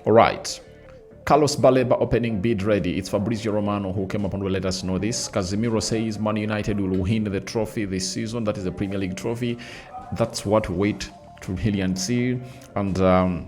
All right. Carlos Baleba opening bid ready. It's Fabrizio Romano who came up and will let us know this. Casemiro says Man United will win the trophy this season. That is a Premier League trophy. That's what we wait to really and see. And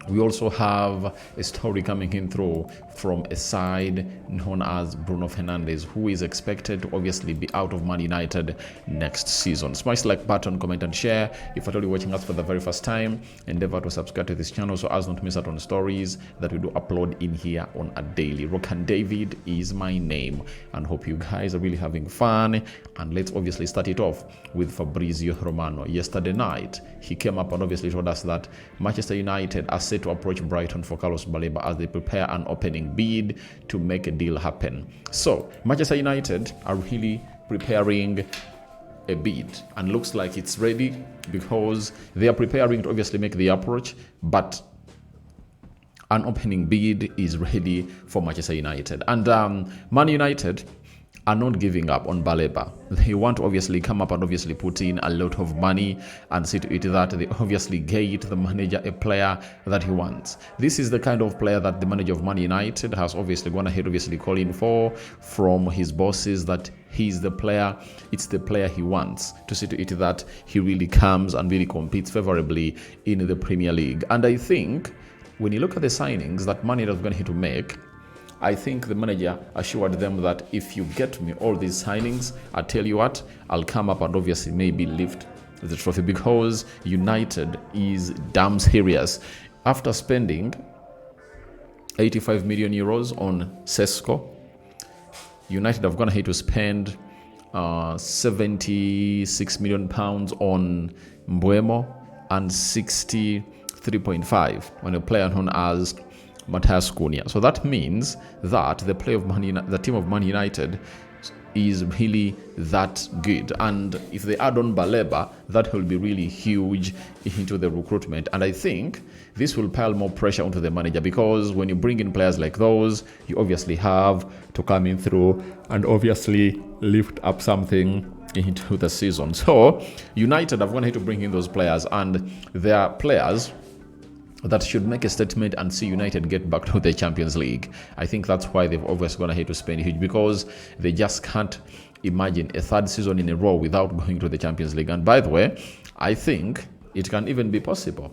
we also have a story coming in through from a side known as Bruno Fernandes, who is expected to obviously be out of Man United next season. Smash like button, comment and share. If at all you're watching us for the very first time, endeavor to subscribe to this channel so as not to miss out on stories that we do upload in here on a daily. Rokan David is my name, and hope you guys are really having fun. And let's obviously start it off with Fabrizio Romano. Yesterday night, he came up and obviously told us that Manchester United are set to approach Brighton for Carlos Baleba as they prepare an opening bid to make a deal happen. So Manchester United are really preparing a bid and looks like it's ready because they are preparing to obviously make the approach, but an opening bid is ready for Manchester United. And Man United are not giving up on Baleba. They want to obviously come up and obviously put in a lot of money and see to it that they obviously get the manager a player that he wants. This is the kind of player that the manager of Man United has obviously gone ahead obviously calling for from his bosses, that he's the player, it's the player he wants, to see to it that he really comes and really competes favorably in the Premier League. And I think when you look at the signings that Man United is going to make, I think the manager assured them that if you get me all these signings, I tell you what, I'll come up and obviously maybe lift the trophy, because United is damn serious. After spending 85 million euros on Sesko, United have gone ahead to spend 76 million pounds on Mbeumo and 63.5 on a player known as Matthias Cunha. So that means that the team of Man United is really that good. And if they add on Baleba, that will be really huge into the recruitment. And I think this will pile more pressure onto the manager, because when you bring in players like those, you obviously have to come in through and obviously lift up something into the season. So United have gone ahead to bring in those players, and they are players that should make a statement and see United get back to the Champions League. I think that's why they've obviously gone ahead to spend huge, because they just can't imagine a third season in a row without going to the Champions League. And by the way, I think it can even be possible,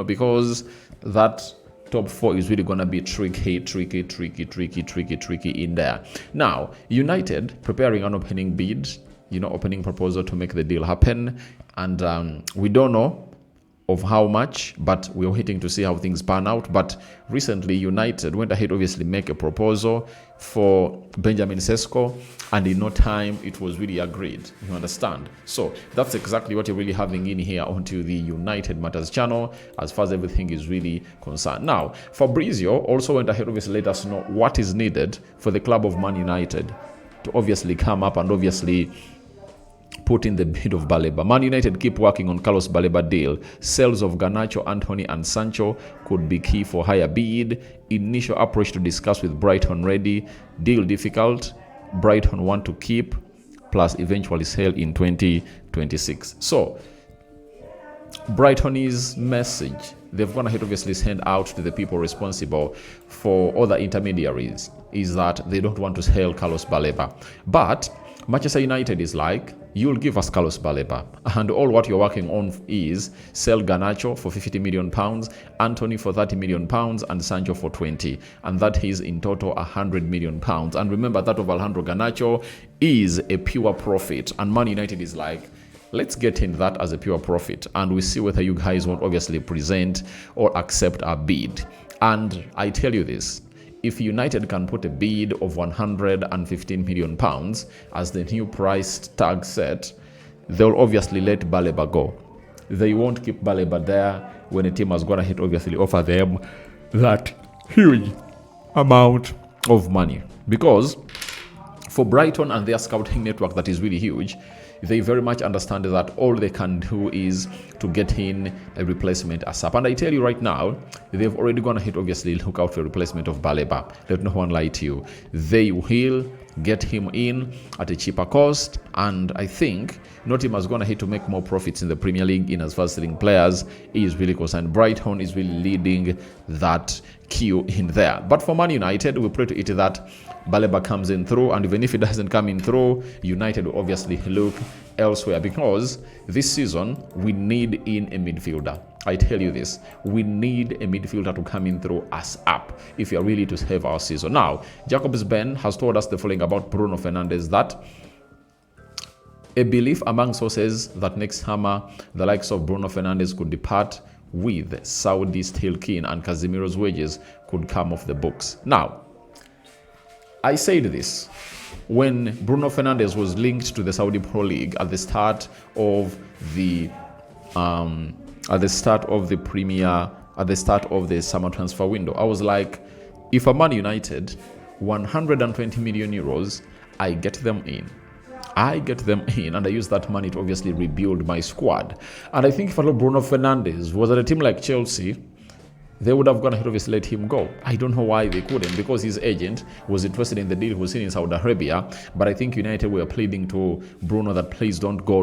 because that top four is really going to be tricky in there. Now, United preparing an opening bid, opening proposal to make the deal happen. And we don't know of how much, but we're waiting to see how things pan out. But recently United went ahead obviously make a proposal for Benjamin Sesko, and in no time it was really agreed, you understand. So that's exactly what you're really having in here onto the United Matters channel as far as everything is really concerned. Now Fabrizio also went ahead obviously let us know what is needed for the club of Man United to obviously come up and obviously put in the bid of Baleba. Man United keep working on Carlos Baleba deal. Sales of Garnacho, Anthony and Sancho could be key for higher bid. Initial approach to discuss with Brighton ready. Deal difficult. Brighton want to keep, plus eventually sell in 2026. So Brighton's message, they've gone ahead obviously send out to the people responsible for other intermediaries, is that they don't want to sell Carlos Baleba. But Manchester United is like, you'll give us Carlos Baleba, and all what you're working on is sell Garnacho for 50 million pounds, Anthony for 30 million pounds, and Sancho for 20, and that is in total 100 million pounds. And remember that of Alejandro Garnacho is a pure profit, and Man United is like, let's get in that as a pure profit, and we see whether you guys won't obviously present or accept our bid. And I tell you this, if United can put a bid of 115 million pounds as the new price tag set, they'll obviously let Baleba go. They won't keep Baleba there when a team has gone ahead obviously offer them that huge amount of money. Because for Brighton and their scouting network that is really huge, they very much understand that all they can do is to get in a replacement ASAP. And I tell you right now, they've already gone ahead, obviously, look out for a replacement of Baleba. Let no one lie to you. They will get him in at a cheaper cost, and I think Nottingham has gone ahead to make more profits in the Premier League in as far as selling players is really concerned. Brighton is really leading that queue in there. But for Man United, we pray to it that Baleba comes in through, and even if it doesn't come in through, United will obviously look elsewhere, because this season we need in a midfielder. I tell you this, we need a midfielder to come in through us up if you are really to save our season. Now, Jacobs Ben has told us the following about Bruno Fernandes, that a belief among sources that next summer the likes of Bruno Fernandes could depart with Saudi still keen and Casemiro's wages could come off the books. Now, I said this when Bruno Fernandes was linked to the Saudi Pro League at the start of the summer transfer window. I was like, if I'm Man United, 120 million euros, I get them in. And I use that money to obviously rebuild my squad. And I think if Bruno Fernandes was at a team like Chelsea, they would have gone ahead, obviously let him go. I don't know why they couldn't, because his agent was interested in the deal he was in Saudi Arabia. But I think United were pleading to Bruno that please don't go.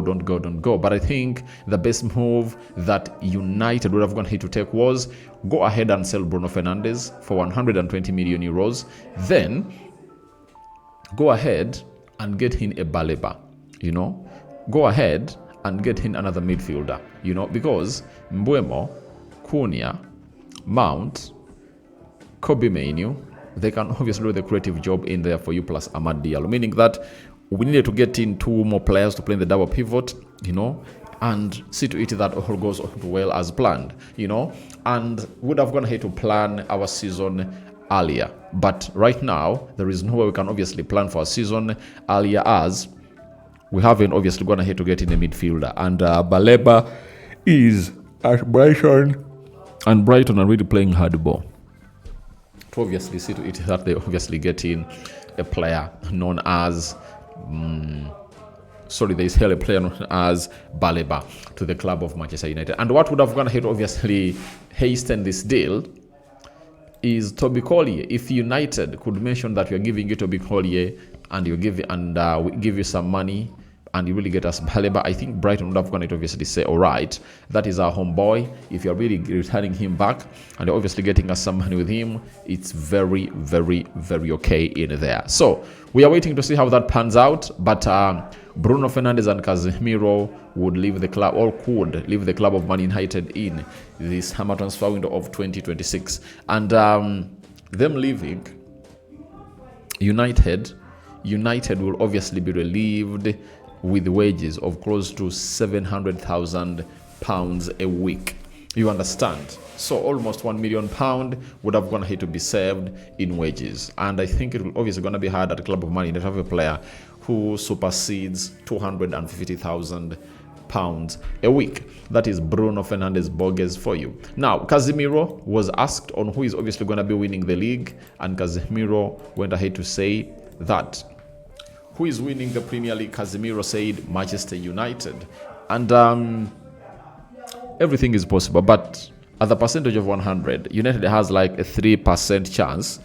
But I think the best move that United would have gone ahead to take was go ahead and sell Bruno Fernandes for 120 million euros. Then go ahead and get in a Baleba, Go ahead and get in another midfielder, because Mbeumo, Cunha, Mount, Kobe Mainoo, they can obviously do the creative job in there for you, plus Amad Diallo, meaning that we needed to get in two more players to play in the double pivot, and see to it that all goes well as planned, and would have gone ahead to plan our season earlier. But right now, there is no way we can obviously plan for a season earlier, as we haven't obviously gone ahead to get in a midfielder. And Baleba is at Brighton. And Brighton are really playing hardball to obviously see to it that they obviously get in a player known as they sell a player known as Baleba to the club of Manchester United. And what would have gone ahead obviously hasten this deal is Toby Collier. If United could mention that we are giving you Toby Collier and we give you some money and you really get us Baleba, I think Brighton would have gone to obviously say, all right, that is our homeboy. If you're really returning him back and you're obviously getting us some money with him, it's very, very, very okay in there. So we are waiting to see how that pans out. But Bruno Fernandes and Casemiro would leave the club, or could leave the club of Man United in this summer transfer window of 2026. And them leaving, United will obviously be relieved with wages of close to £700,000 a week. You understand? So almost £1 million would have gone ahead to be saved in wages. And I think it will obviously going to be hard at the club of Man United to have a player who supersedes £250,000 a week. That is Bruno Fernandes Borges for you. Now, Casemiro was asked on who is obviously going to be winning the league, and Casemiro went ahead to say that who is winning the Premier League. Casemiro said Manchester United. And everything is possible, but at the percentage of 100, United has like a 3% chance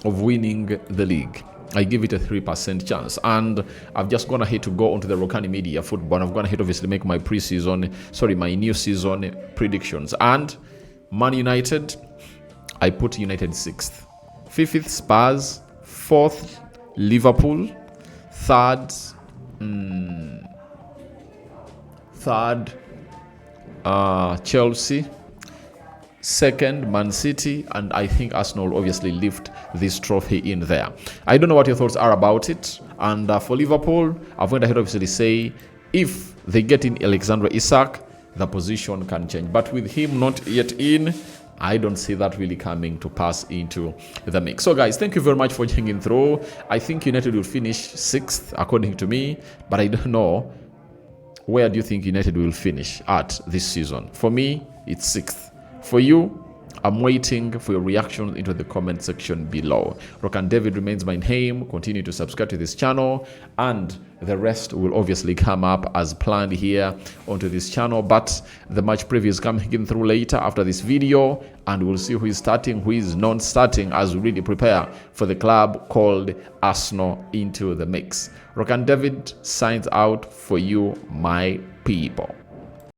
of winning the league. I give it a 3% chance. And I've just gone ahead to go onto the Rokani Media Football. I've gone ahead obviously make my my new season predictions. And Man United, I put United 6th. 5th, Spurs. 4th, Liverpool. 3rd, Chelsea. 2nd, Man City, and I think Arsenal will obviously lift this trophy in there. I don't know what your thoughts are about it. And for Liverpool, I've went ahead obviously say if they get in Alexander Isak, the position can change. But with him not yet in, I don't see that really coming to pass into the mix. So guys, thank you very much for hanging through. I think United will finish 6th according to me, but I don't know, where do you think United will finish at this season? For me, it's 6th. For you, I'm waiting for your reactions into the comment section below. Rock and David remains my name. Continue to subscribe to this channel, and the rest will obviously come up as planned here onto this channel. But the match preview is coming through later after this video, and we'll see who is starting, who is not starting, as we really prepare for the club called Arsenal into the mix. Rock and David signs out for you, my people.